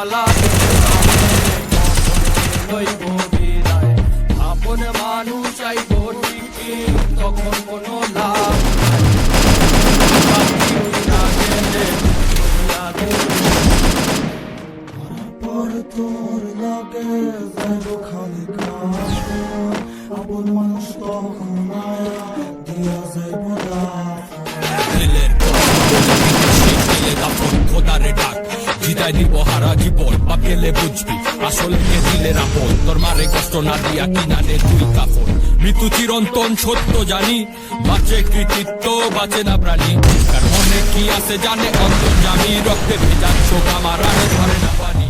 উপরওয়ালা লইব বিদায়। আপন মানুষ চাইব ঠিকই, তখন কোনো লাভ নাই। বাকি উইরা গেলে দুনিয়া পর তোর লাগে যাইব খালি কাজ, আপন মানুষ তখন আয়া দিয়া যাইব দাফন। দিলের দাফন খোদারে ডাক, জিতাই দিব হারা জীবন, বা পেলে বুঝবি আসলে কে দিলের আপন। তোর মারে কষ্ট না দিয়া কিনারে তুই কাফন। মৃত্যু চিরন্তন সত্য জানি, বাঁচে কৃতিত্ব বাঁচে না প্রাণী। কার মনে কি আছে জানে অন্তর্যামী, রক্তে ভেজা চোখ আমার আনে ধরে না পানি।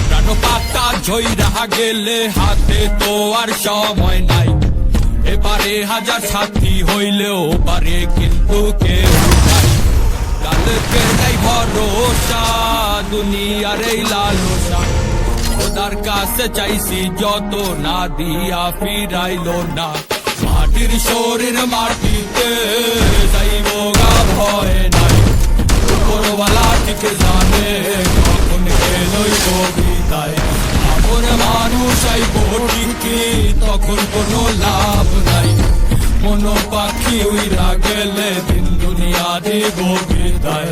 প্রাণ পাতা ঝইরা গেলে হাতে তো আর সময় নাই। এবারে হাজার সাথী হইলেও পারে কিন্তু কেউ নাই। কালকে নাই ভরসা, দুনিয়ার এই লালসা। খোদার কাছে চাইছি যত, না দিয়া ফিরাইলো না। মাটির শরীর মাটিতে যাইব গা ভয় নাই। উপরওয়ালা ঠিক জানে কখন কে লইব বিদায়। আপন মানুষ আইব ঠিকই, তখন কোনো লাভ নাই। মন পাখি উইরা গেলে দিন দুনিয়া দিব বিদায়।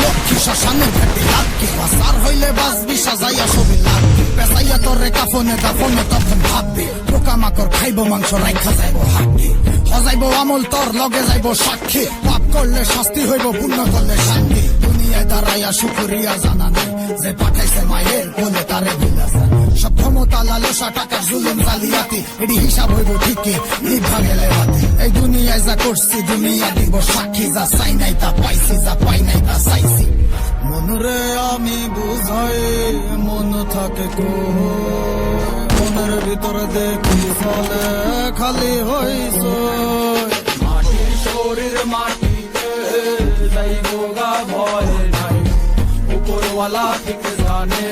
লক্ষ্মী শ্মশানে ঘাটে লাগবে, বাসার হইলে বাসবি সাজাইয়া ছবি লাগবে। পেঁচাইয়া তোরে কাফনে দাফনে তখন ভাববে, পোকামাকড় খাইব মাংস রাইখা যাইব হাঁটবে। হজাইব আমল তোর লগে যাইব সাক্ষী, পাপ করলে শাস্তি হইব পুণ্য করলে শান্তি। দুনিয়ায় দাঁড়াইয়া শুকরিয়া জানা নাই, যে পাঠাইছে মায়ের বলে তারে বিলাসা। সব ক্ষমতা লালসা টাকার জুলুম জালিয়াতি, এটি হিসাব হইব ঠিকই নিভা গেলে হাতে। এই দুনিয়ায় যা করছি দুনিয়া দিব সাক্ষী, যা চাই নাই তা পাইছি, যা পাই নাই তা চাইছি। মনরে আমি বুঝাই মন থাকে কো, মনের ভিতরে দেখি চলে খালি হইছ। মাটির শরীর মাটিতে যাইব গা ভয় নাই। উপরওয়ালা ঠিক জানে